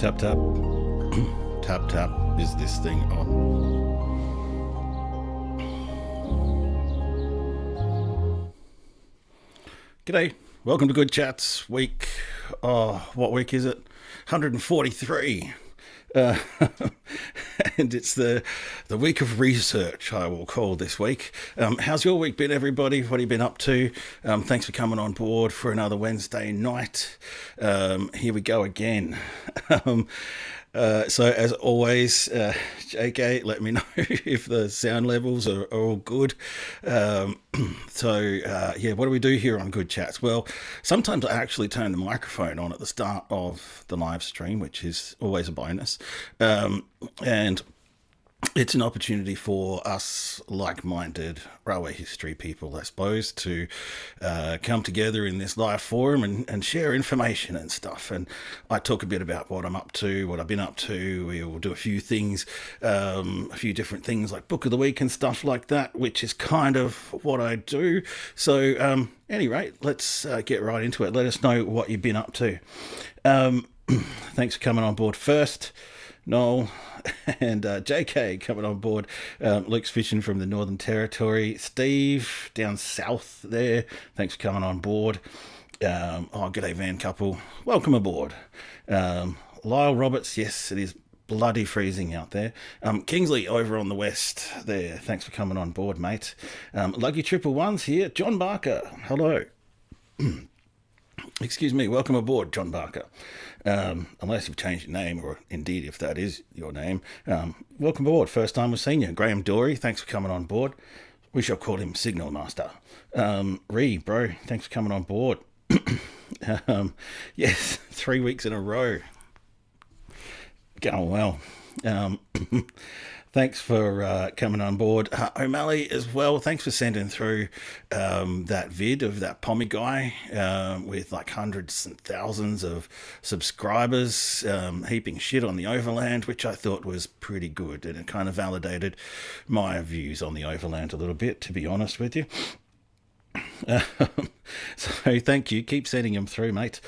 Tap tap. Tap tap. Is this thing on? G'day. Welcome to Good Chats week. Oh, what week is it? 143. Uh, and it's the week of research, I will call this week. How's your week been, everybody? What have you been up to? Thanks for coming on board for another Wednesday night. Here we go again. So as always, JK, let me know if the sound levels are all good. Yeah, what do we do here on Good Chats? Well, sometimes I actually turn the microphone on at the start of the live stream, which is always a bonus. And it's an opportunity for us like-minded railway history people, I suppose, to come together in this live forum and share information and stuff. And I talk a bit about what I'm up to, what I've been up to. We will do a few things, a few different things like Book of the Week and stuff like that, which is kind of what I do. So anyway, let's get right into it. Let us know what you've been up to. Thanks for coming on board first, Noel. And JK coming on board. Luke's fishing from the Northern Territory. Steve down south there. Thanks for coming on board. G'day Van Couple. Welcome aboard. Lyle Roberts. Yes, it is bloody freezing out there. Kingsley over on the west there. Thanks for coming on board, mate. Lucky Triple Ones here. John Barker. Hello. Excuse me, welcome aboard, John Barker. Unless you've changed your name, or indeed if that is your name. Welcome aboard, first time we've seen you. Graham Dory, thanks for coming on board. We shall call him Signal Master. Ree, bro, thanks for coming on board. Yes, 3 weeks in a row. Going well. Thanks for coming on board. O'Malley as well, thanks for sending through that vid of that Pommy guy with like hundreds and thousands of subscribers heaping shit on the Overland, which I thought was pretty good. And it kind of validated my views on the Overland a little bit, to be honest with you. So thank you. Keep sending them through, mate.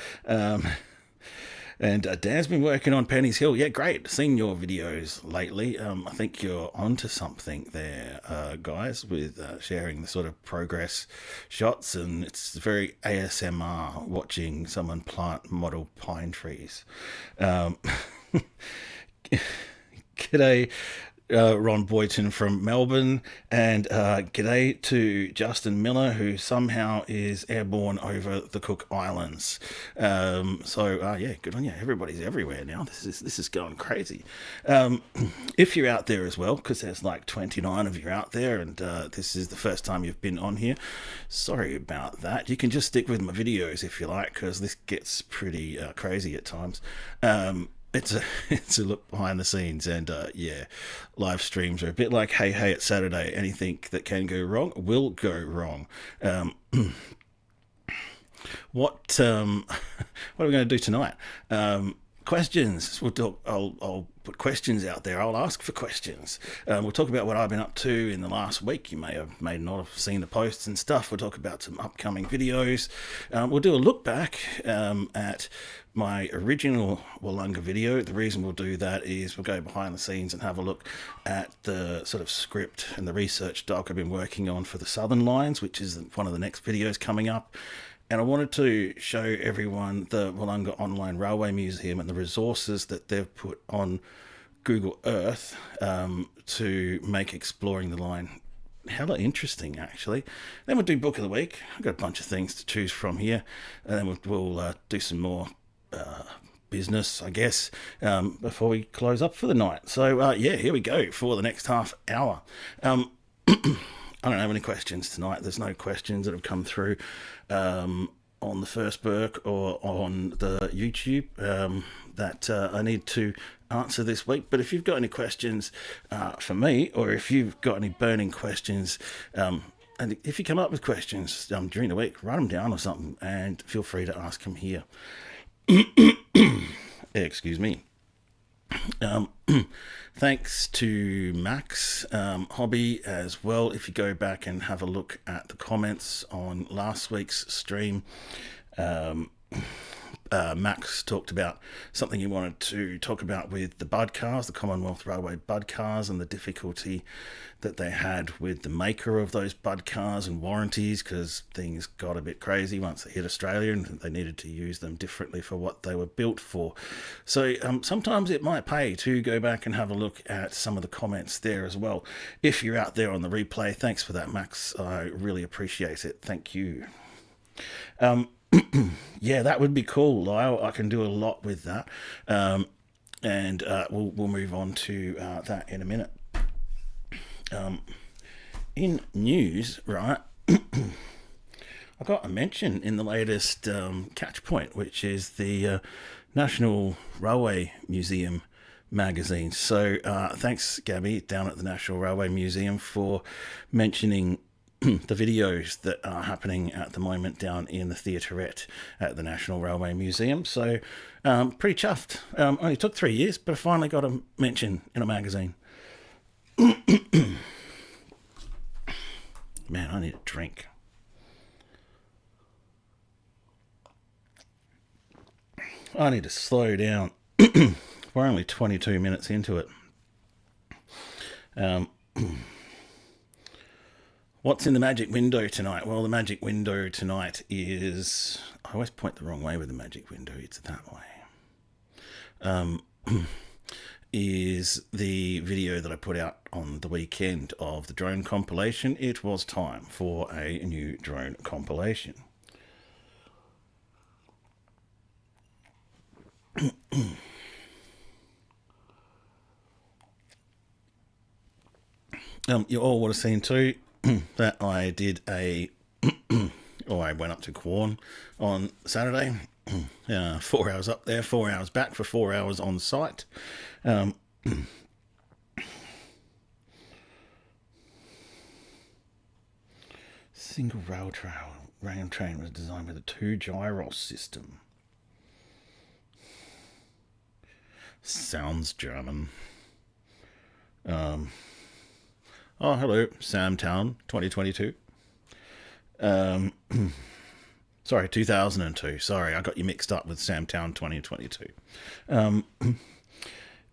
And Dan's been working on Penny's Hill. Yeah, great. Seen your videos lately. I think you're onto something there, guys, with sharing the sort of progress shots. And it's very ASMR watching someone plant model pine trees. G'day. Ron Boyton from Melbourne, and g'day to Justin Miller, who somehow is airborne over the Cook Islands. Yeah, good on you. Everybody's everywhere now. This is going crazy. If you're out there as well, because there's like 29 of you out there, and this is the first time you've been on here, sorry about that. You can just stick with my videos if you like, because this gets pretty crazy at times. It's a look behind the scenes, and yeah, live streams are a bit like hey it's Saturday. Anything that can go wrong will go wrong. What are we going to do tonight? Questions. We'll talk. I'll put questions out there. I'll ask for questions. We'll talk about what I've been up to in the last week. You may not have seen the posts and stuff. We'll talk about some upcoming videos. We'll do a look back at my original Wollonga video. The reason we'll do that is we'll go behind the scenes and have a look at the sort of script and the research doc I've been working on for the Southern Lines, which is one of the next videos coming up. And I wanted to show everyone the Wollonga Online Railway Museum and the resources that they've put on Google Earth to make exploring the line hella interesting, actually. Then we'll do Book of the Week. I've got a bunch of things to choose from here. And then we'll do some more business, I guess, before we close up for the night. So, yeah, here we go for the next half hour. I don't have any questions tonight. There's no questions that have come through on the First Burke or on the YouTube that I need to answer this week. But if you've got any questions for me, or if you've got any burning questions, and if you come up with questions during the week, write them down or something, and feel free to ask them here. Excuse me. Thanks to Max Hobby as well. If you go back and have a look at the comments on last week's stream, Max talked about something he wanted to talk about with the Bud cars, the Commonwealth Railway Bud cars, and the difficulty that they had with the maker of those Bud cars and warranties, because things got a bit crazy once they hit Australia and they needed to use them differently for what they were built for. So sometimes it might pay to go back and have a look at some of the comments there as well. If you're out there on the replay, thanks for that, Max. I really appreciate it. Thank you. Yeah, that would be cool, Lyle. I can do a lot with that. And we'll move on to that in a minute. In news, right, I got a mention in the latest catch point, which is the National Railway Museum magazine. So thanks, Gabby, down at the National Railway Museum, for mentioning the videos that are happening at the moment down in the theaterette at the National Railway Museum. So pretty chuffed. Only took 3 years, but I finally got a mention in a magazine. Man, I need a drink. I need to slow down. We're only 22 minutes into it. What's in the magic window tonight? Well, the magic window tonight is... I always point the wrong way with the magic window. It's that way. Is the video that I put out on the weekend of the drone compilation. It was time for a new drone compilation. You all would have seen too that I did I went up to Quorn on Saturday. 4 hours up there, 4 hours back for 4 hours on site. Single rail train was designed with a 2 gyros system. Sounds German. Oh, hello, Samtown 2022. Sorry, 2002. Sorry, I got you mixed up with Samtown 2022.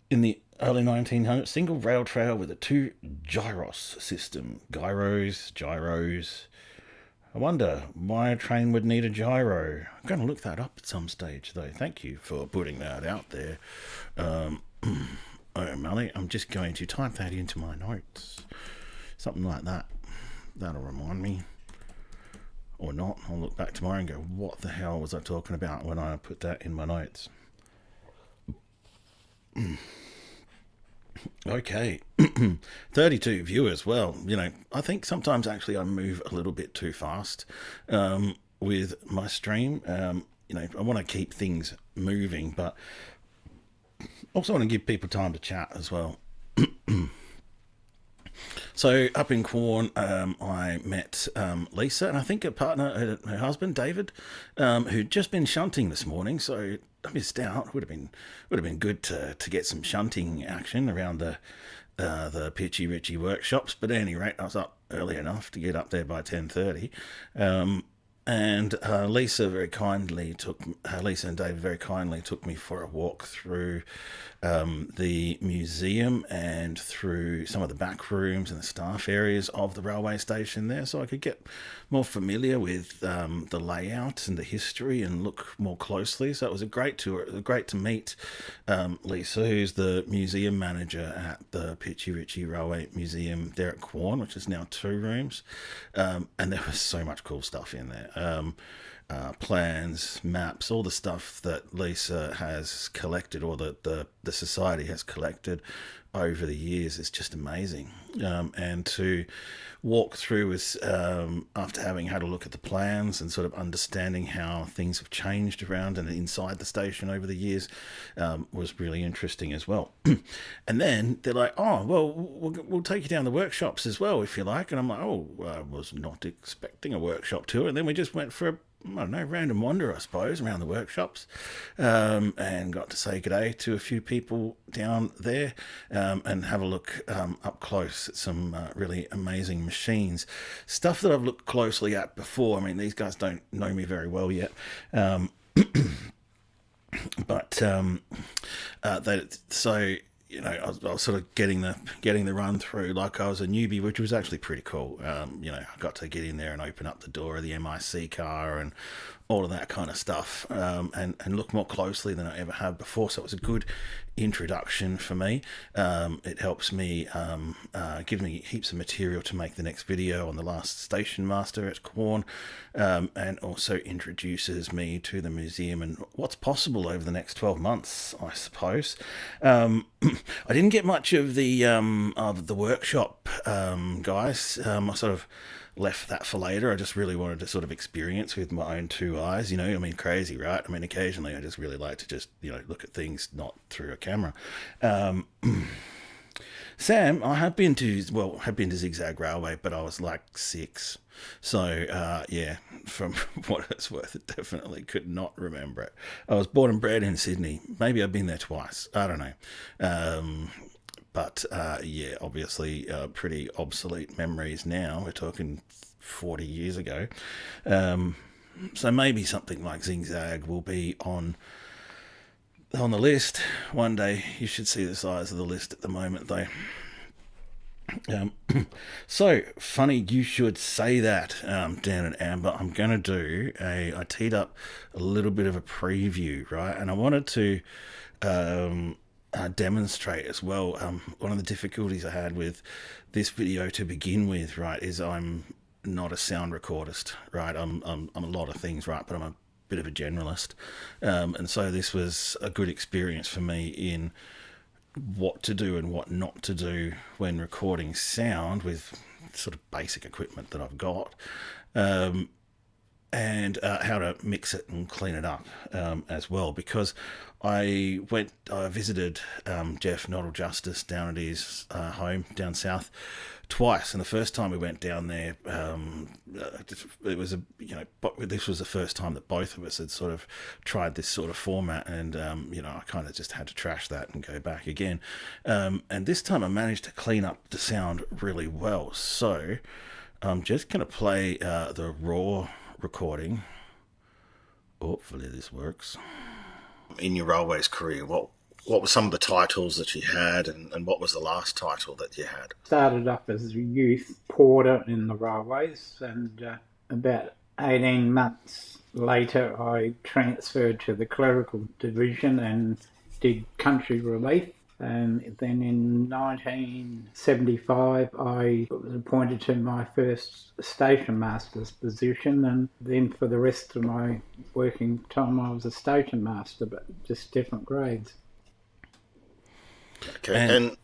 In the early 1900s, single rail trail with a 2 gyros system. Gyros. I wonder why a train would need a gyro. I'm going to look that up at some stage, though. Thank you for putting that out there. O'Malley, I'm just going to type that into my notes. Something like that. That'll remind me. Or not. I'll look back tomorrow and go, what the hell was I talking about when I put that in my notes? Okay. 32 viewers. Well, I think sometimes actually I move a little bit too fast with my stream. I want to keep things moving, but also want to give people time to chat as well. So up in Quorn, I met Lisa, and I think her partner, her husband David, who'd just been shunting this morning. So I missed out. Would have been good to get some shunting action around the Pitchy Richie workshops. But at any rate, I was up early enough to get up there by 10:30. And Lisa and David very kindly took me for a walk through the museum and through some of the back rooms and the staff areas of the railway station there, so I could get more familiar with the layout and the history and look more closely. So it was a great tour. It was great to meet Lisa, who's the museum manager at the Pitchy Richie Railway Museum there at Quorn, which is now 2 rooms. And there was so much cool stuff in there. Plans, maps, all the stuff that Lisa has collected, or that the society has collected over the years, is just amazing. And to walk through with, after having had a look at the plans and sort of understanding how things have changed around and inside the station over the years, was really interesting as well. And then they're like, oh, well, we'll take you down the workshops as well, if you like. And I'm like, oh, I was not expecting a workshop tour. And then we just went for a random wander, I suppose, around the workshops, and got to say good day to a few people down there, and have a look up close at some really amazing machines. Stuff that I've looked closely at before. I mean, these guys don't know me very well yet. But so I was sort of getting the run through like I was a newbie, which was actually pretty cool. I got to get in there and open up the door of the MIC car and all of that kind of stuff, and look more closely than I ever have before. So it was a good introduction for me. It helps me, give me heaps of material to make the next video on the last station master at Quorn, and also introduces me to the museum and what's possible over the next 12 months, I suppose. I didn't get much of the workshop, guys. I sort of left that for later. I just really wanted to sort of experience with my own two eyes, crazy, right? Occasionally I just really like to just, look at things not through a camera. Sam, I have been to Zigzag Railway, but I was like 6. So, from what it's worth, it definitely could not remember it. I was born and bred in Sydney. Maybe I've been there twice. I don't know. But obviously pretty obsolete memories now. We're talking 40 years ago. So maybe something like Zigzag will be on the list one day. You should see the size of the list at the moment, though. So funny you should say that, Dan and Amber. I'm going to do I teed up a little bit of a preview, right? And I wanted to demonstrate as well. One of the difficulties I had with this video to begin with, right, is I'm not a sound recordist, right? I'm a lot of things, right, but I'm a bit of a generalist, and so this was a good experience for me in what to do and what not to do when recording sound with sort of basic equipment that I've got, and how to mix it and clean it up as well, because I visited Jeff Noddle Justice down at his home down south twice, and the first time we went down there, it was this was the first time that both of us had sort of tried this sort of format, and I kind of just had to trash that and go back again, and this time I managed to clean up the sound really well. So I'm just going to play the raw recording. Hopefully this works. In your railways career, what were some of the titles that you had, and what was the last title that you had? Started up as a youth porter in the railways, and about 18 months later I transferred to the clerical division and did country relief. And then in 1975 I was appointed to my first station master's position, and then for the rest of my working time I was a station master, but just different grades. Okay, and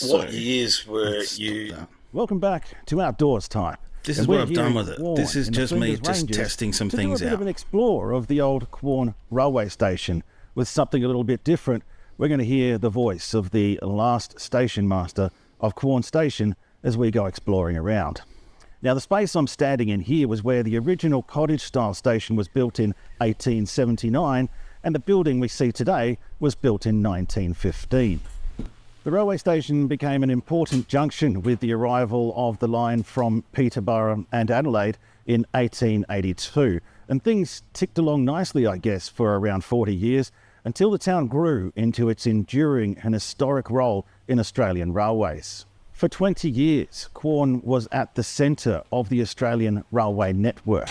what years were you... Welcome back to Outdoors Time. This is what I've done with it. This is just me just testing some things out. To do a bit of an explore of the old Quorn railway station with something a little bit different. We're going to hear the voice of the last station master of Quorn Station as we go exploring around. Now, the space I'm standing in here was where the original cottage-style station was built in 1879, and the building we see today was built in 1915. The railway station became an important junction with the arrival of the line from Peterborough and Adelaide in 1882, and things ticked along nicely, I guess, for around 40 years, until the town grew into its enduring and historic role in Australian railways. For 20 years, Quorn was at the centre of the Australian railway network.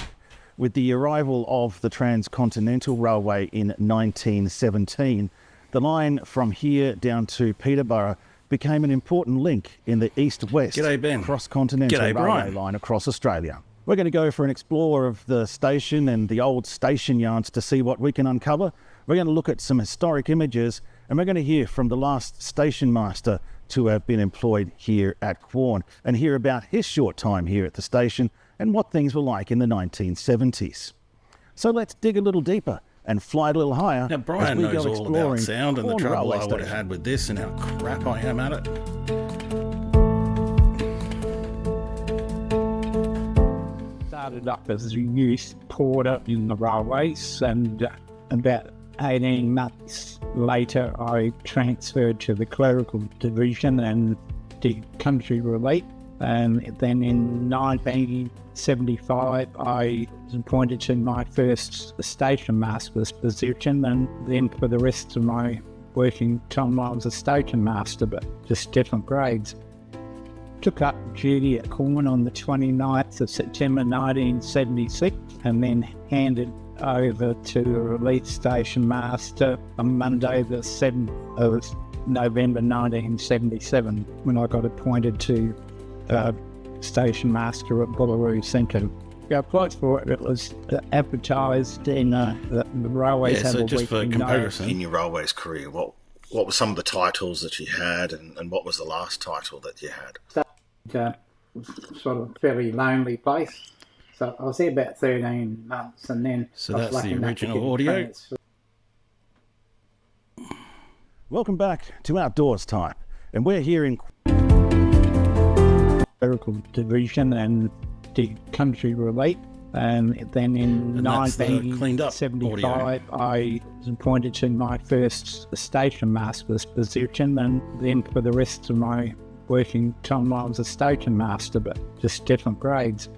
With the arrival of the Transcontinental Railway in 1917, the line from here down to Peterborough became an important link in the east-west cross-continental railway line across Australia. We're going to go for an explore of the station and the old station yards to see what we can uncover. We're going to look at some historic images, and we're going to hear from the last station master to have been employed here at Quorn, and hear about his short time here at the station and what things were like in the 1970s. So let's dig a little deeper and fly a little higher. Now, Brian knows all about sound and the trouble I would have had with this and how crap I am at it. Started up as a youth porter in the railways, and about 18 months later I transferred to the clerical division and did country relief. And then in 1975, I was appointed to my first station master's position, and then for the rest of my working time I was a station master, but just different grades. Took up duty at Corn on the 29th of September 1976, and then handed over to the relief station master on Monday the 7th of November 1977, when I got appointed to station master at Bullaroo Centre. I applied for it. It was advertised in the railways. Yeah, so just for comparison, in your railways career, what were some of the titles that you had, and what was the last title that you had? Sort of fairly lonely place. So I was there about 13 months, and then so that's the original audio. Welcome back to Outdoors Time, and we're here in clerical division and did country relief. And then in 1975, I was appointed to my first station master's position, and then for the rest of my working time I was a station master, but just different grades.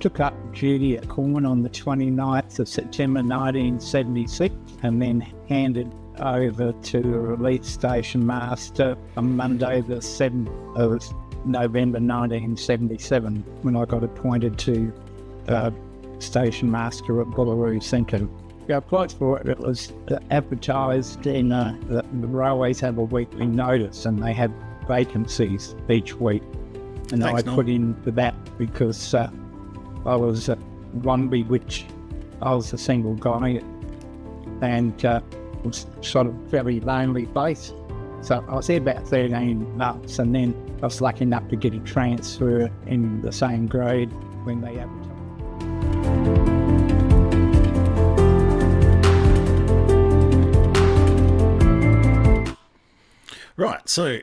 Took up duty at Corn on the 29th of September 1976, and then handed over to the relief station master on Monday the 7th of November 1977, when I got appointed to station master at Bullaroo Centre. I applied for it. It was advertised in the railways have a weekly notice, and they had vacancies each week. And I put in for that because I was at Wanby, which I was a single guy, and it was sort of very lonely place. So I was there about 13 months, and then I was lucky enough to get a transfer in the same grade when they advertised. Right, so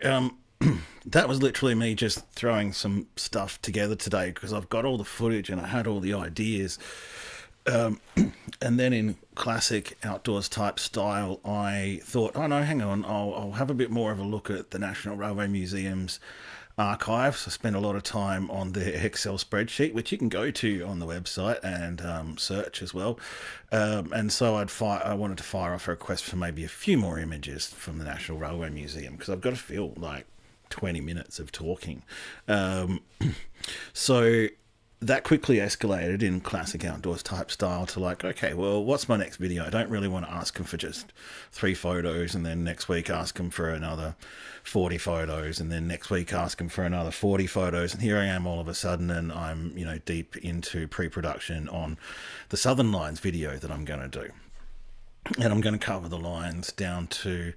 that was literally me just throwing some stuff together today, because I've got all the footage and I had all the ideas. And then in classic outdoors type style, I thought, oh no, hang on, I'll have a bit more of a look at the National Railway Museum's archives. I spent a lot of time on their Excel spreadsheet, which you can go to on the website and search as well. And so I wanted to fire off a request for maybe a few more images from the National Railway Museum, because I've got to feel like 20 minutes of talking. So that quickly escalated in classic outdoors type style to like, okay, well, what's my next video? I don't really want to ask them for just 3 photos, and then next week ask them for another 40 photos, and then next week ask them for another 40 photos. And here I am all of a sudden, and I'm, deep into pre-production on the Southern Lines video that I'm going to do. And I'm going to cover the lines down to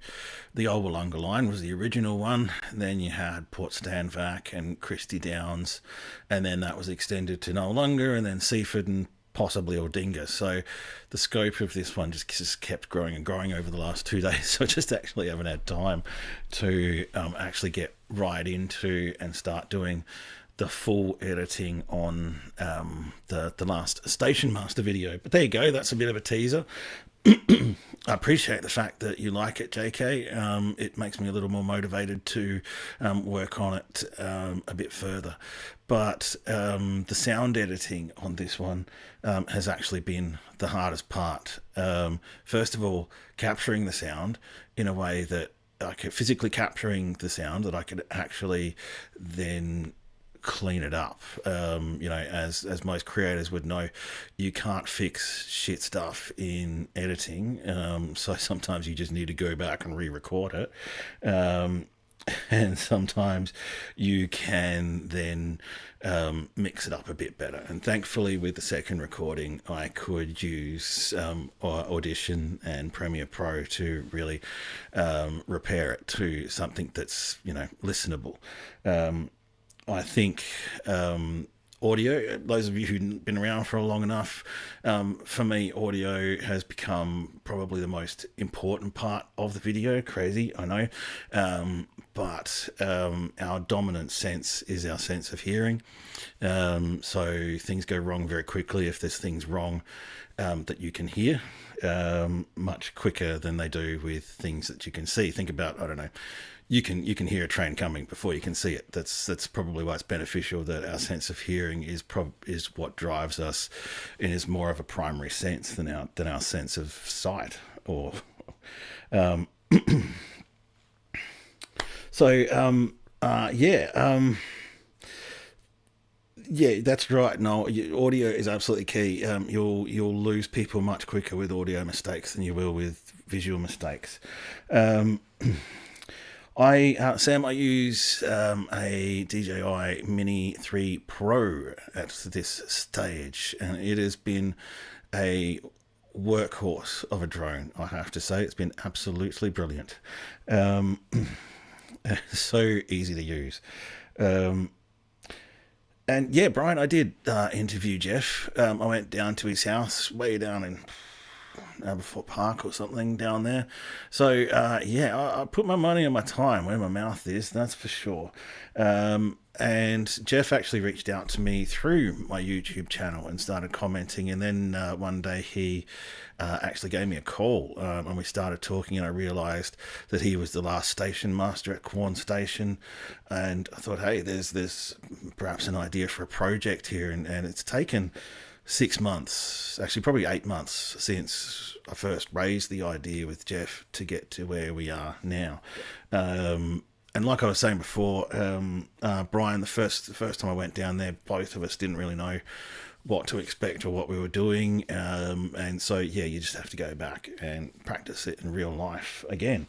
the Old Wollonga line was the original one. Then you had Port Stanvac and Christie Downs, and then that was extended to Noarlunga, and then Seaford and possibly Aldinga. So the scope of this one just kept growing and growing over the last 2 days. So I just actually haven't had time to actually get right into and start doing the full editing on the last Station Master video. But there you go. That's a bit of a teaser. I appreciate the fact that you like it, JK. It makes me a little more motivated to work on it a bit further. But the sound editing on this one has actually been the hardest part. First of all, capturing the sound in a way that I could physically capturing the sound that I could actually then clean it up. As most creators would know, you can't fix shit stuff in editing, so sometimes you just need to go back and re-record it, and sometimes you can then mix it up a bit better. And thankfully with the second recording I could use Audition and Premiere Pro to really repair it to something that's listenable. I think audio, those of you who've been around for long enough, for me, audio has become probably the most important part of the video. Crazy, I know. But our dominant sense is our sense of hearing. So things go wrong very quickly if there's things wrong that you can hear much quicker than they do with things that you can see. Think about, I don't know, you can hear a train coming before you can see it. That's probably why it's beneficial that our sense of hearing is what drives us, and is more of a primary sense than our sense of sight. Or yeah, that's right. No, audio is absolutely key. You'll lose people much quicker with audio mistakes than you will with visual mistakes. Sam, I use a DJI Mini 3 Pro at this stage, and it has been a workhorse of a drone, I have to say. It's been absolutely brilliant. So easy to use. And yeah, Brian, I did interview Jeff. I went down to his house, way down in Aberfoyle Park or something down there. So I put my money and my time where my mouth is, that's for sure. And Jeff actually reached out to me through my YouTube channel and started commenting, and then one day he actually gave me a call, and we started talking, and I realised that he was the last station master at Quorn Station, and I thought, hey, there's perhaps an idea for a project here, and it's taken 6 months, actually probably 8 months since I first raised the idea with Jeff to get to where we are now. And like I was saying before, Brian, the first time I went down there, both of us didn't really know what to expect or what we were doing. And so, yeah, you just have to go back and practice it in real life again.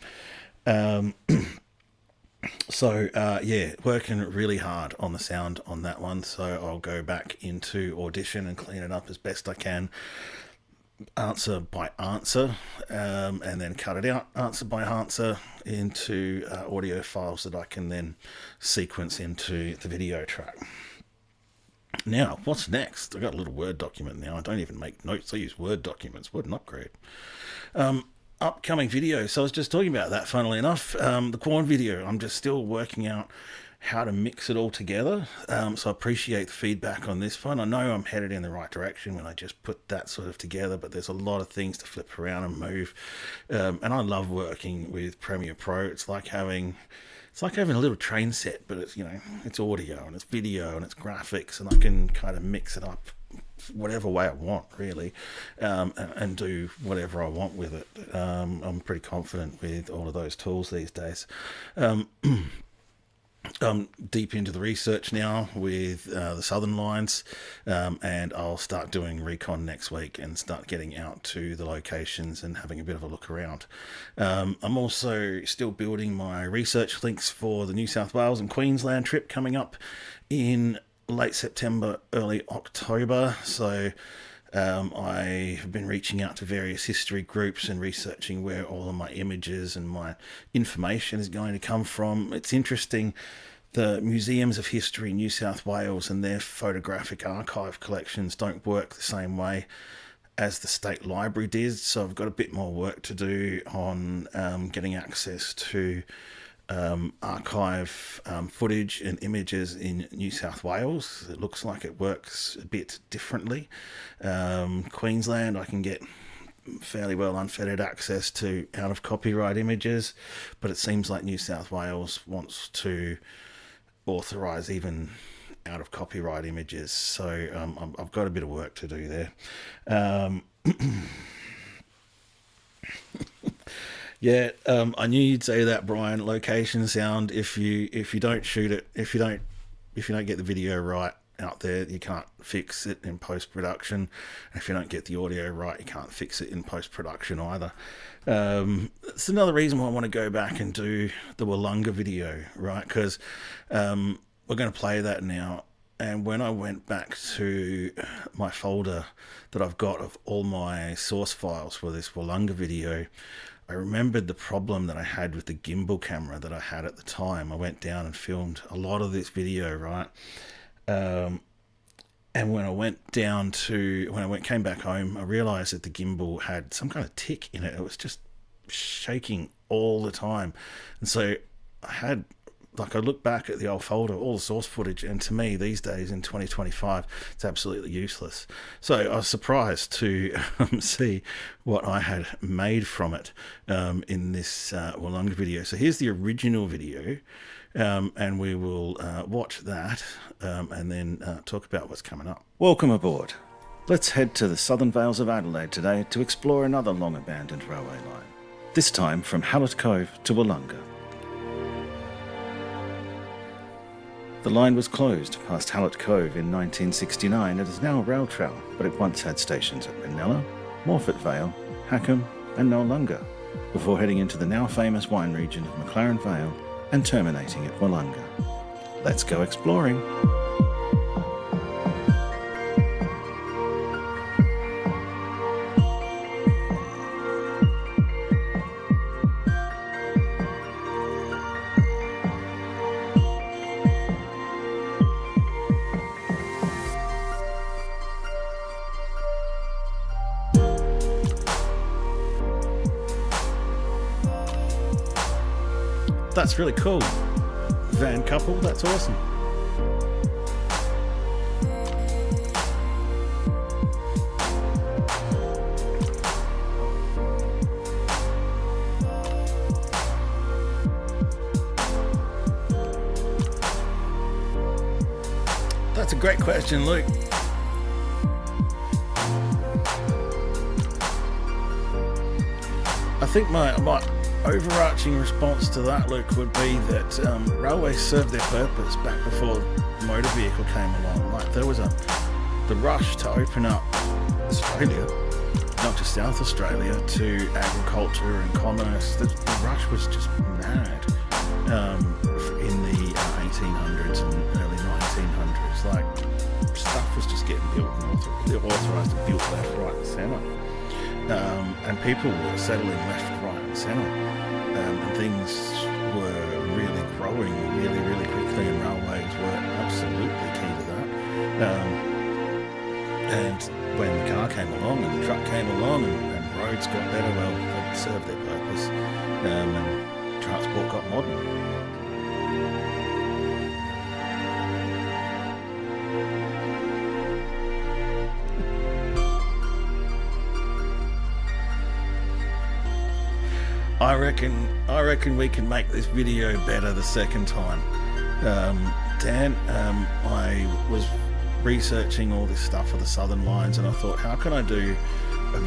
Working really hard on the sound on that one. So I'll go back into Audition and clean it up as best I can, answer by answer, and then cut it out answer by answer into audio files that I can then sequence into the video track. Now, what's next? I've got a little Word document now. I don't even make notes. I use Word documents. What an upgrade. Upcoming video. So I was just talking about that, funnily enough. The Quorn video, I'm just still working out how to mix it all together. So I appreciate the feedback on this one. I know I'm headed in the right direction when I just put that sort of together, but there's a lot of things to flip around and move. And I love working with Premiere Pro. It's like having a little train set, but it's audio and it's video and it's graphics, and I can kind of mix it up whatever way I want, really, and do whatever I want with it. I'm pretty confident with all of those tools these days. I'm deep into the research now with the Southern Lines, and I'll start doing recon next week and start getting out to the locations and having a bit of a look around. I'm also still building my research links for the New South Wales and Queensland trip coming up in late September, early October. So I have been reaching out to various history groups and researching where all of my images and my information is going to come from. It's interesting, the Museums of History in New South Wales and their photographic archive collections don't work the same way as the State Library did, so I've got a bit more work to do on getting access to archive footage and images in New South Wales. It looks like it works a bit differently. Queensland, I can get fairly well unfettered access to out of copyright images, but it seems like New South Wales wants to authorise even out of copyright images, so I've got a bit of work to do there. Yeah, I knew you'd say that, Brian. Location sound. If you don't shoot it, if you don't get the video right out there, you can't fix it in post production. If you don't get the audio right, you can't fix it in post production either. It's another reason why I want to go back and do the Wollonga video, right? Because we're going to play that now. And when I went back to my folder that I've got of all my source files for this Wollonga video, I remembered the problem that I had with the gimbal camera that I had at the time. I went down and filmed a lot of this video, right? And when I came back home, I realized that the gimbal had some kind of tick in it. It was just shaking all the time. And so I had like I look back at the old folder, all the source footage, and to me these days in 2025, it's absolutely useless. So I was surprised to see what I had made from it in this Wollonga video. So here's the original video, and we will watch that and then talk about what's coming up. Welcome aboard. Let's head to the Southern Vales of Adelaide today to explore another long abandoned railway line, this time from Hallett Cove to Wollonga. The line was closed past Hallett Cove in 1969 and is now a rail trail, but it once had stations at Benalla, Morphett Vale, Hackham and Noarlunga, before heading into the now famous wine region of McLaren Vale and terminating at Wollonga. Let's go exploring. That's really cool. Van couple, that's awesome. That's a great question, Luke. I think my overarching response to that, Luke, would be that railways served their purpose back before the motor vehicle came along. Like there was the rush to open up Australia, not just South Australia, to agriculture and commerce. The rush was just mad in the 1800s and early 1900s. Like stuff was just getting built and authorised and built left, right, and centre. And people were settling left, right, and centre. And things were really growing really, really quickly, and railways were absolutely key to that. And when the car came along and the truck came along and roads got better, well, they served their purpose, and transport got modern. I reckon we can make this video better the second time. Dan, I was researching all this stuff for the Southern Lines, and I thought, how can I do a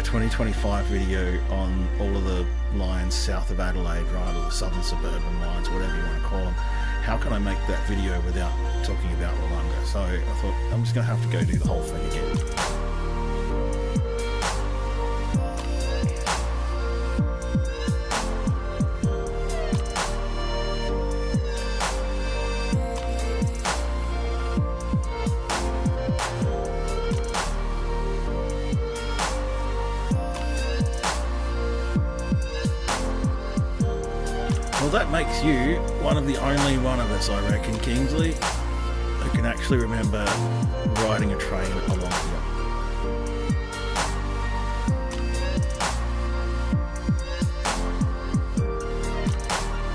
2025 video on all of the lines south of Adelaide, right, or the southern suburban lines, whatever you want to call them. How can I make that video without talking about Wollonga? So I thought, I'm just going to have to go do the whole thing again. Well, that makes you one of the only one of us, I reckon, Kingsley, who can actually remember riding a train along here.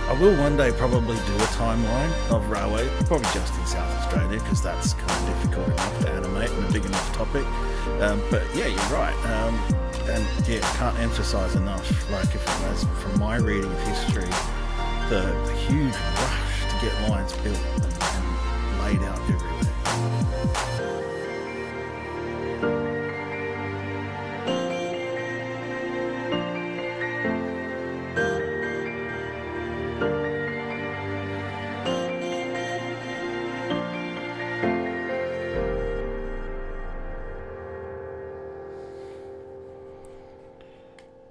I will one day probably do a timeline of railway, probably just in South Australia, because that's kind of difficult enough to animate and a big enough topic. But yeah, you're right. And yeah, can't emphasise enough, like as from my reading of history, the huge rush to get lines built and laid out everywhere.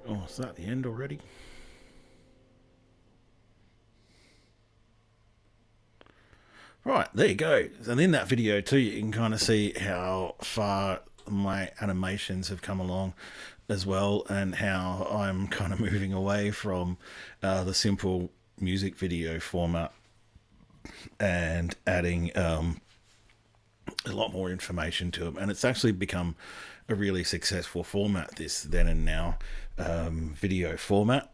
Oh, is that the end already? Right, there you go. And in that video too, you can kind of see how far my animations have come along as well, and how I'm kind of moving away from the simple music video format and adding a lot more information to them. And it's actually become a really successful format, this then and now video format.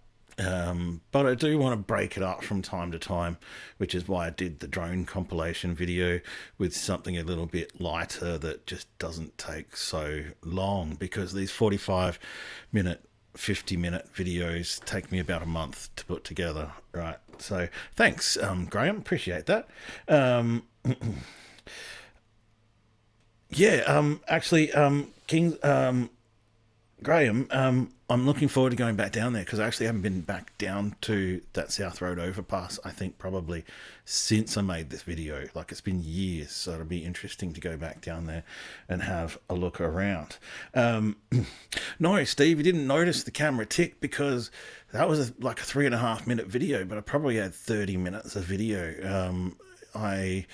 But I do want to break it up from time to time, which is why I did the drone compilation video with something a little bit lighter that just doesn't take so long, because these 45-minute, 50-minute videos take me about a month to put together, right? So thanks, Graham, appreciate that. King, Graham, I'm looking forward to going back down there, because I actually haven't been back down to that South Road overpass, I think probably since I made this video. Like, it's been years, so it'll be interesting to go back down there and have a look around. No, Steve, you didn't notice the camera tick, because that was like a 3.5 minute video, but I probably had 30 minutes of video. I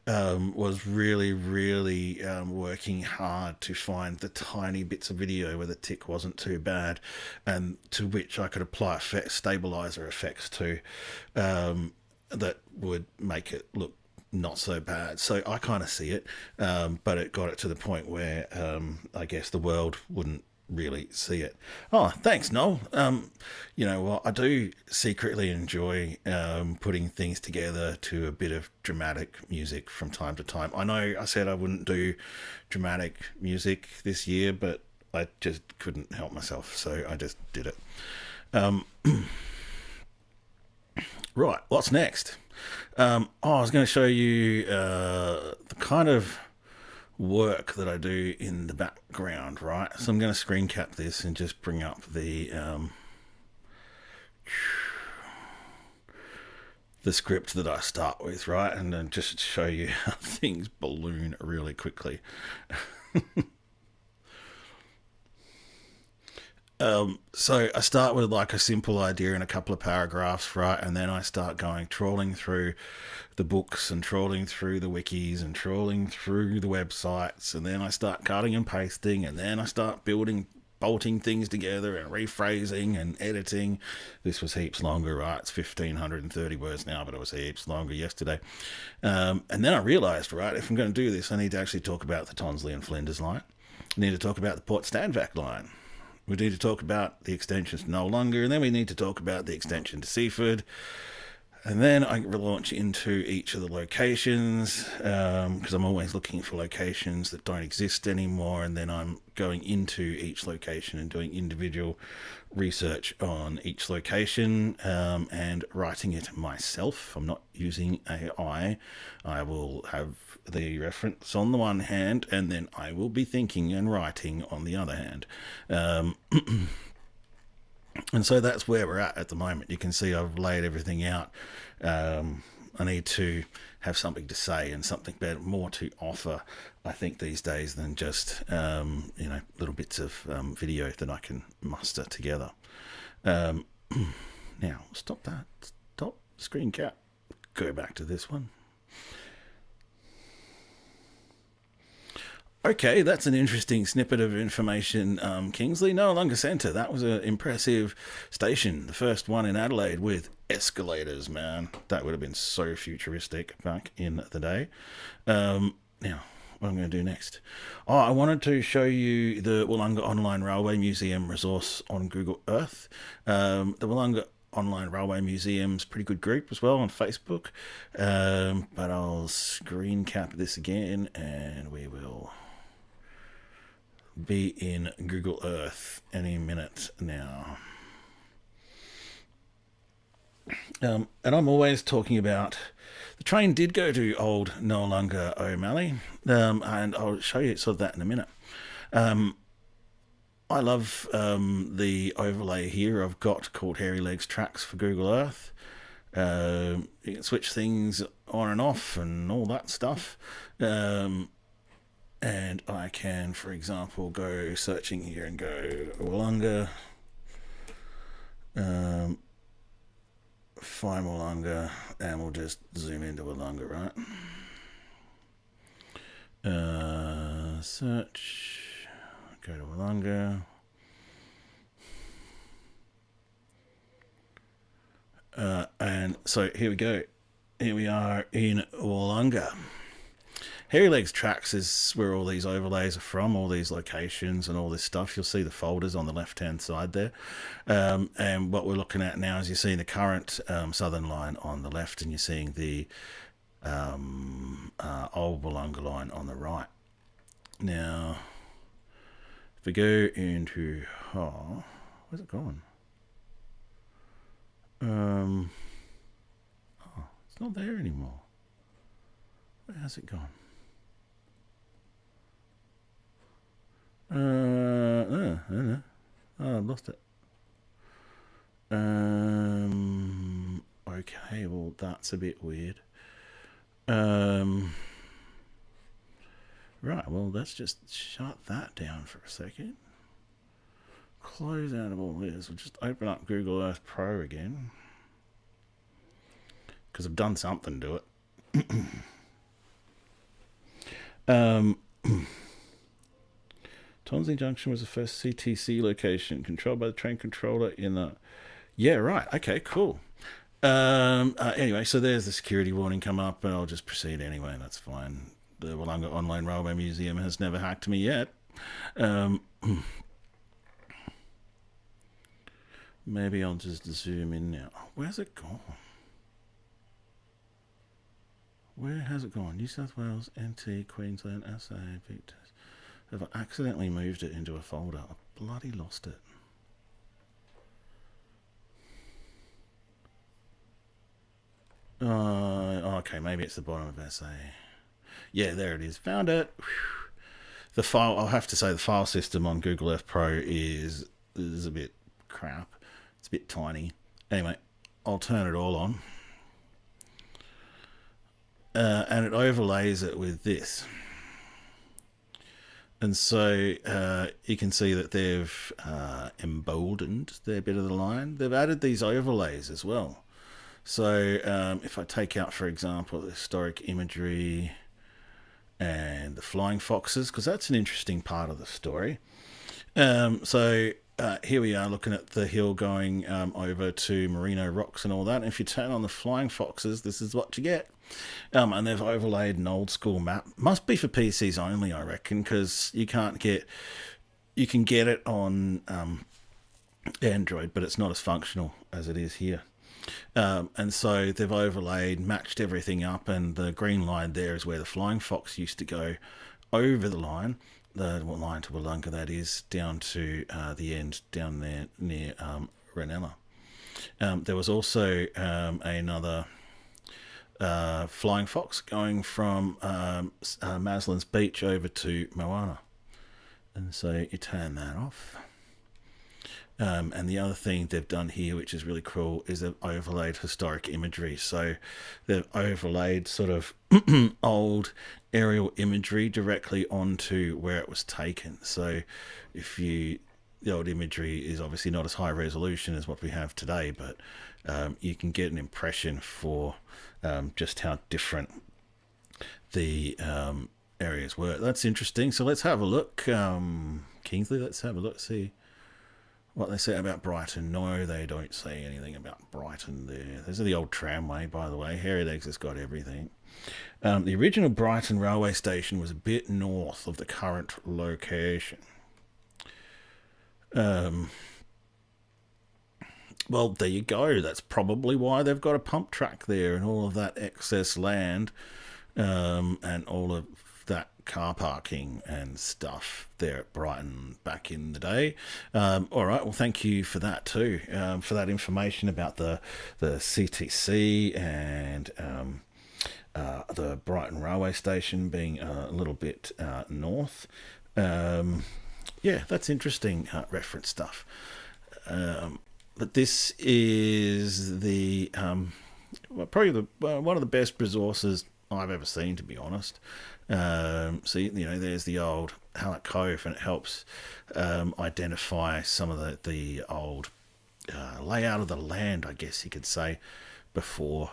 was really working hard to find the tiny bits of video where the tick wasn't too bad, and to which I could apply stabilizer effects to, that would make it look not so bad. So I kind of see it, but it got it to the point where I guess the world wouldn't really see it. Oh, thanks, Noel. You know what, I do secretly enjoy putting things together to a bit of dramatic music from time to time. I know I said I wouldn't do dramatic music this year, but I just couldn't help myself, so I just did it. Right, what's next? I was going to show you the kind of work that I do in the background, right? So I'm going to screen cap this and just bring up the script that I start with, right? And then just show you how things balloon really quickly. So I start with like a simple idea and a couple of paragraphs, right? And then I start trawling through the books and trawling through the wikis and trawling through the websites. And then I start cutting and pasting, and then I start bolting things together and rephrasing and editing. This was heaps longer, right? It's 1,530 words now, but it was heaps longer yesterday. And then I realized, right, if I'm going to do this, I need to actually talk about the Tonsley and Flinders line. I need to talk about the Port Stanvac line. We need to talk about the extensions to No Longer, and then we need to talk about the extension to Seaford. And then I launch into each of the locations, because I'm always looking for locations that don't exist anymore, and then I'm going into each location and doing individual research on each location, and writing it myself. I'm not using AI. I will have the reference on the one hand, and then I will be thinking and writing on the other hand. And so that's where we're at the moment. You can see I've laid everything out. I need to have something to say and something better, more to offer, I think, these days than just, little bits of video that I can muster together. Now, stop that. Stop screen cap. Go back to this one. Okay, that's an interesting snippet of information, Kingsley. No Longer Centre. That was an impressive station. The first one in Adelaide with escalators, man. That would have been so futuristic back in the day. Now, what I'm going to do next? Oh, I wanted to show you the Wollonga Online Railway Museum resource on Google Earth. The Wollonga Online Railway Museum's pretty good group as well on Facebook. But I'll screen cap this again, and we will be in Google Earth any minute now. And I'm always talking about, the train did go to old No Longer O'Malley, and I'll show you sort of that in a minute. I love the overlay here I've got called Hairy Legs Tracks for Google Earth. You can switch things on and off and all that stuff. And I can, for example, go searching here and go Wollonga, find Wollonga, and we'll just zoom into Wollonga, right? Search, go to Wollonga. And so here we go. Here we are in Wollonga. Hairy Legs Tracks is where all these overlays are from, all these locations and all this stuff. You'll see the folders on the left-hand side there. And what we're looking at now is you're seeing the current southern line on the left, and you're seeing the old Wollonga line on the right. Now, if we go into... Oh, where's it gone? Oh, it's not there anymore. Where has it gone? I don't know. Oh, I've lost it. Okay, well, that's a bit weird. Right, well, let's just shut that down for a second. Close out of all this. We'll just open up Google Earth Pro again, because I've done something to it. Tonsley Junction was the first CTC location controlled by the train controller in the... Yeah, right. Okay, cool. Anyway, so there's the security warning come up, and I'll just proceed anyway. That's fine. The Wollonga Online Railway Museum has never hacked me yet. Maybe I'll just zoom in now. Where's it gone? Where has it gone? New South Wales, NT, Queensland, SA, Victor. Have I accidentally moved it into a folder? I bloody lost it. Okay, maybe it's the bottom of SA. Yeah, there it is. Found it. Whew. The file, I'll have to say, the file system on Google Earth Pro is a bit crap. It's a bit tiny. Anyway, I'll turn it all on. And it overlays it with this. And so you can see that they've emboldened their bit of the line. They've added these overlays as well. So if I take out, for example, the historic imagery and the flying foxes, because that's an interesting part of the story. Here we are looking at the hill going over to Merino Rocks and all that. And if you turn on the flying foxes, this is what you get. And they've overlaid an old school map. Must be for PCs only, I reckon, because you can get it on Android, but it's not as functional as it is here. And so they've overlaid, matched everything up, and the green line there is where the flying fox used to go over the line. The line to Wollonga, that is, down to the end down there near Ranella. There was also another flying fox going from Maslin's Beach over to Moana. And so you turn that off. And the other thing they've done here, which is really cool, is they've overlaid historic imagery. So they've overlaid sort of old aerial imagery directly onto where it was taken. So the old imagery is obviously not as high resolution as what we have today, but you can get an impression for just how different the areas were. That's interesting. So let's have a look. Kingsley, let's have a look, see what they say about Brighton. No, they don't say anything about Brighton there. Those are the old tramway, by the way. Hairy Legs has got everything. The original Brighton railway station was a bit north of the current location. Well, there you go. That's probably why they've got a pump track there and all of that excess land and all of that car parking and stuff there at Brighton back in the day. All right, well, thank you for that too, for that information about the CTC and the Brighton railway station being a little bit north. Yeah, that's interesting reference stuff. But this is the probably one of the best resources I've ever seen, to be honest. So, there's the old Halleck Cove, and it helps identify some of the old layout of the land, I guess you could say, before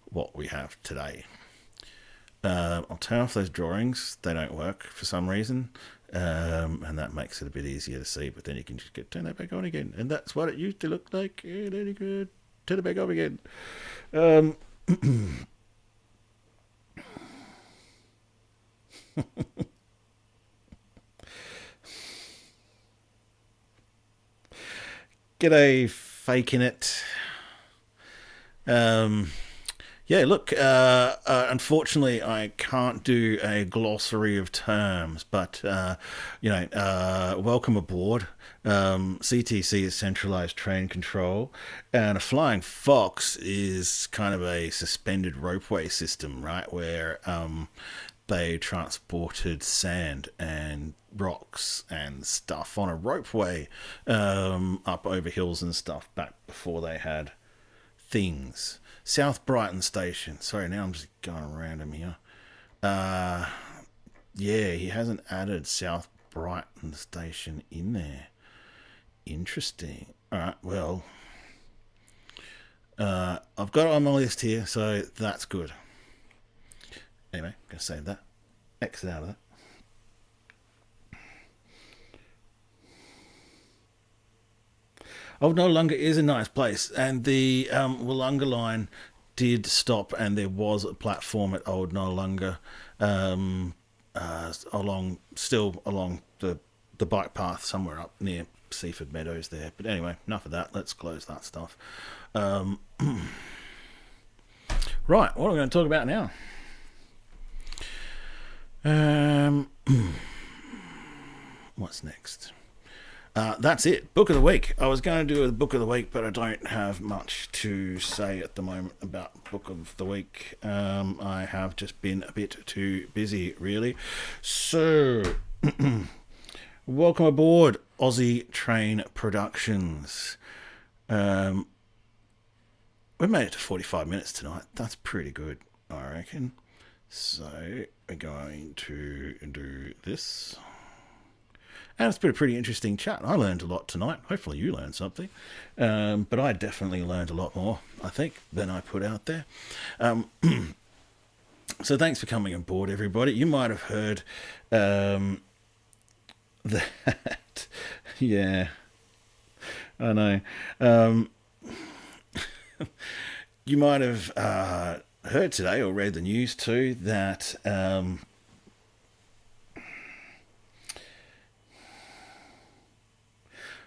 what we have today. I'll turn off those drawings. They don't work for some reason, and that makes it a bit easier to see, but then you can just turn that back on again, and that's what it used to look like. Yeah, there you go. Turn it back on again. G'day, faking it. Yeah, look, unfortunately, I can't do a glossary of terms, but, welcome aboard. CTC is centralized train control, and a flying fox is kind of a suspended ropeway system, right? Where they transported sand and rocks and stuff on a ropeway up over hills and stuff back before they had things. South Brighton Station. Sorry, now I'm just going random here. Yeah, he hasn't added South Brighton Station in there. Interesting. Alright, well, I've got it on my list here, so that's good. Anyway, I'm going to save that. Exit out of that. Old Noarlunga is a nice place, and the Wollonga line did stop, and there was a platform at Old Noarlunga along the bike path somewhere up near Seaford Meadows there. But anyway, enough of that. Let's close that stuff. Right, what are we going to talk about now? What's next? That's it. Book of the week. I was going to do a book of the week, but I don't have much to say at the moment about book of the week. I have just been a bit too busy, really. So, welcome aboard, Aussie Train Productions. We made it to 45 minutes tonight. That's pretty good, I reckon. So, we're going to do this. And it's been a pretty interesting chat. I learned a lot tonight. Hopefully you learned something. But I definitely learned a lot more, I think, than I put out there. So thanks for coming on board, everybody. You might have heard that. Yeah, I know. You might have heard today or read the news too that...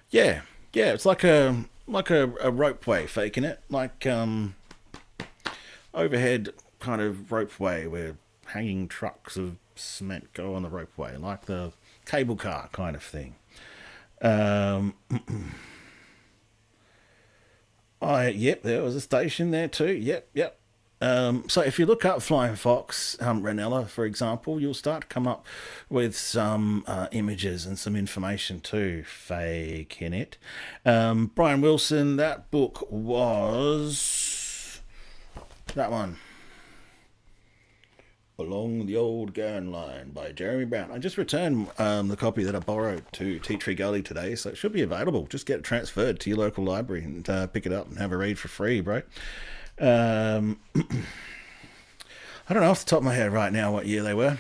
Yeah, it's like a ropeway, faking it, like overhead kind of ropeway where hanging trucks of cement go on the ropeway, like the cable car kind of thing. Yep, there was a station there too. Yep. So if you look up Flying Fox, Ranella, for example, you'll start to come up with some images and some information too. Fake in it. Brian Wilson, that book was that one. Along the Old Garn Line by Jeremy Brown. I just returned the copy that I borrowed to Tea Tree Gully today, so it should be available. Just get it transferred to your local library and pick it up and have a read for free, bro. I don't know off the top of my head right now what year they were.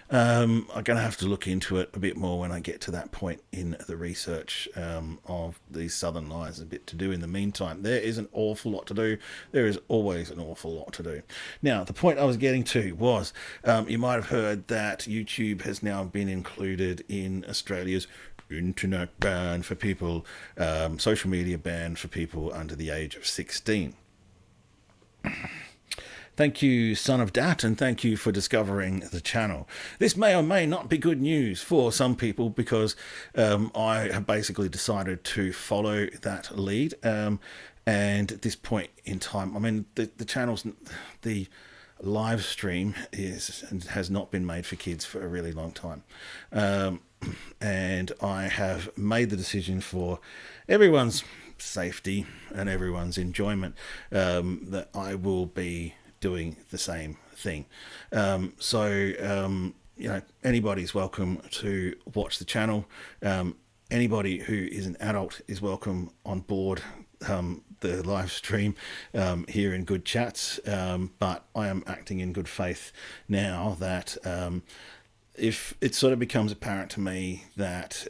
I'm going to have to look into it a bit more when I get to that point in the research of these Southern Lies. A bit to do in the meantime. There is an awful lot to do. There is always an awful lot to do. Now, the point I was getting to was you might have heard that YouTube has now been included in Australia's internet ban for people, social media ban for people under the age of 16. Thank you, Son of Dat, and thank you for discovering the channel. This may or may not be good news for some people because I have basically decided to follow that lead. And at this point in time, I mean, the channel's, the live stream has not been made for kids for a really long time. And I have made the decision for everyone's safety and everyone's enjoyment that I will be doing the same thing. Anybody's welcome to watch the channel. Anybody who is an adult is welcome on board the live stream here in Good Chats. But I am acting in good faith now that if it sort of becomes apparent to me that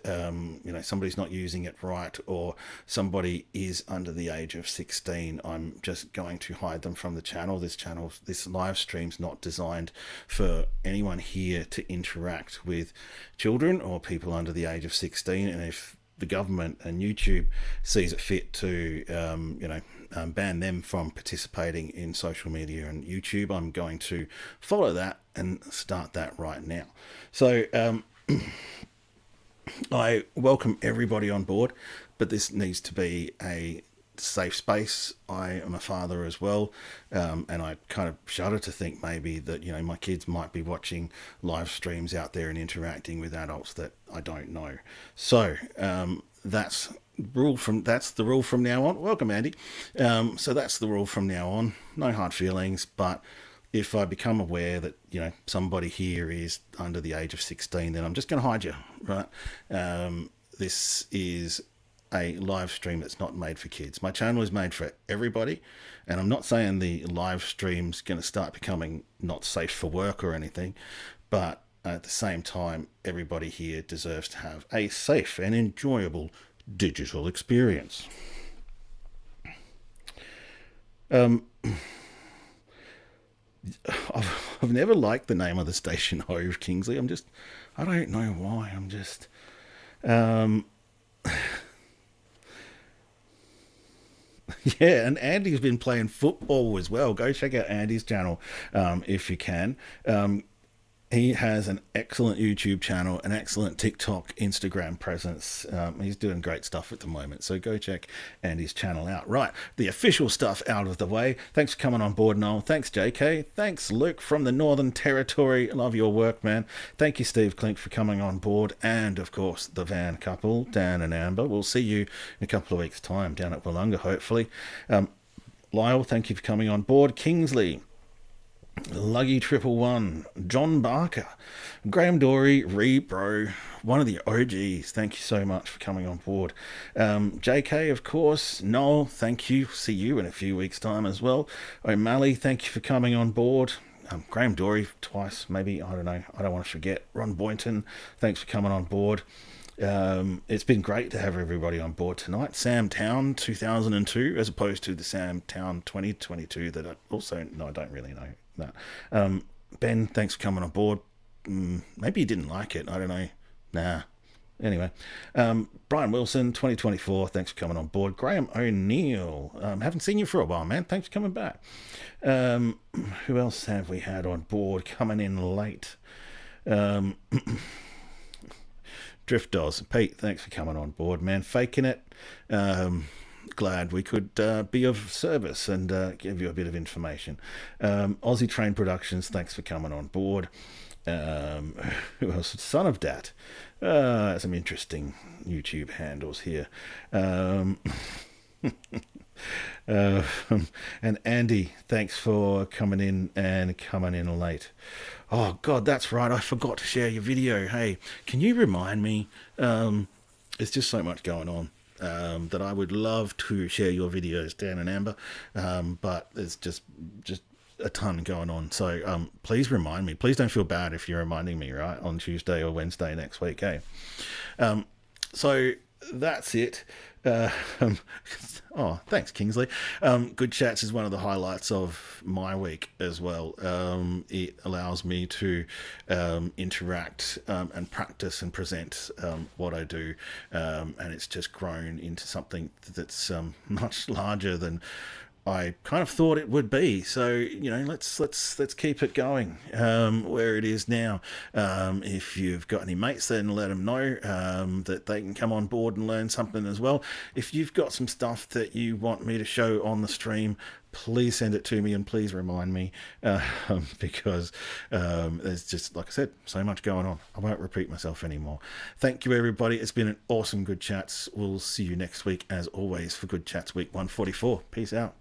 somebody's not using it right, or somebody is under the age of 16, I'm just going to hide them from the channel. This live stream's not designed for anyone here to interact with children or people under the age of 16. And if the government and YouTube sees it fit to ban them from participating in social media and YouTube, I'm going to follow that and start that right now. So I welcome everybody on board, but this needs to be a safe space. I am a father as well, and I kind of shudder to think maybe that my kids might be watching live streams out there and interacting with adults that I don't know. So that's the rule from now on. Welcome, Andy. So that's the rule from now on. No hard feelings, but if I become aware that somebody here is under the age of 16, then I'm just going to hide you, right? This is a live stream that's not made for kids. My channel is made for everybody, and I'm not saying the live stream's going to start becoming not safe for work or anything, but at the same time, everybody here deserves to have a safe and enjoyable digital experience. I've never liked the name of the station, Hove Kingsley. I don't know why. Yeah, and Andy's been playing football as well. Go check out Andy's channel if you can. He has an excellent YouTube channel, an excellent TikTok, Instagram presence. He's doing great stuff at the moment, so go check Andy's channel out. Right, the official stuff out of the way. Thanks for coming on board, Noel. Thanks, JK. Thanks, Luke from the Northern Territory. Love your work, man. Thank you, Steve Klink, for coming on board. And, of course, the Van couple, Dan and Amber. We'll see you in a couple of weeks' time down at Wollonga, hopefully. Lyle, thank you for coming on board. Kingsley, Luggy 111, John Barker, Graham Dory, Rebro, one of the OGs. Thank you so much for coming on board. JK, of course. Noel, thank you. See you in a few weeks' time as well. O'Malley, thank you for coming on board. Graham Dory twice, maybe. I don't know. I don't want to forget. Ron Boynton, thanks for coming on board. It's been great to have everybody on board tonight. Sam Town 2002 as opposed to the Sam Town 2022 that I don't really know that. Ben, thanks for coming on board. Maybe you didn't like it. I don't know. Nah. Anyway, Brian Wilson 2024, thanks for coming on board. Graham O'Neill, haven't seen you for a while, man. Thanks for coming back. Who else have we had on board coming in late? Drift Dolls. Pete, thanks for coming on board, man. Faking it. Glad we could be of service and give you a bit of information. Aussie Train Productions, thanks for coming on board. Who else? Son of Dat. Some interesting YouTube handles here. And Andy, thanks for coming in late. Oh God, that's right, I forgot to share your video. Hey, can you remind me? There's just so much going on that I would love to share your videos, Dan and Amber, but there's just a ton going on. So please remind me. Please don't feel bad if you're reminding me, right, on Tuesday or Wednesday next week. Hey, so that's it. Oh, thanks, Kingsley. Good Chats is one of the highlights of my week as well. It allows me to interact and practice and present what I do, and it's just grown into something that's much larger than I kind of thought it would be. So let's keep it going where it is now. If you've got any mates, then let them know that they can come on board and learn something as well. If you've got some stuff that you want me to show on the stream, please send it to me and please remind me, because there's just, like I said, so much going on. I won't repeat myself anymore. Thank you, everybody. It's been an awesome Good Chats. We'll see you next week, as always, for Good Chats week 144. Peace out.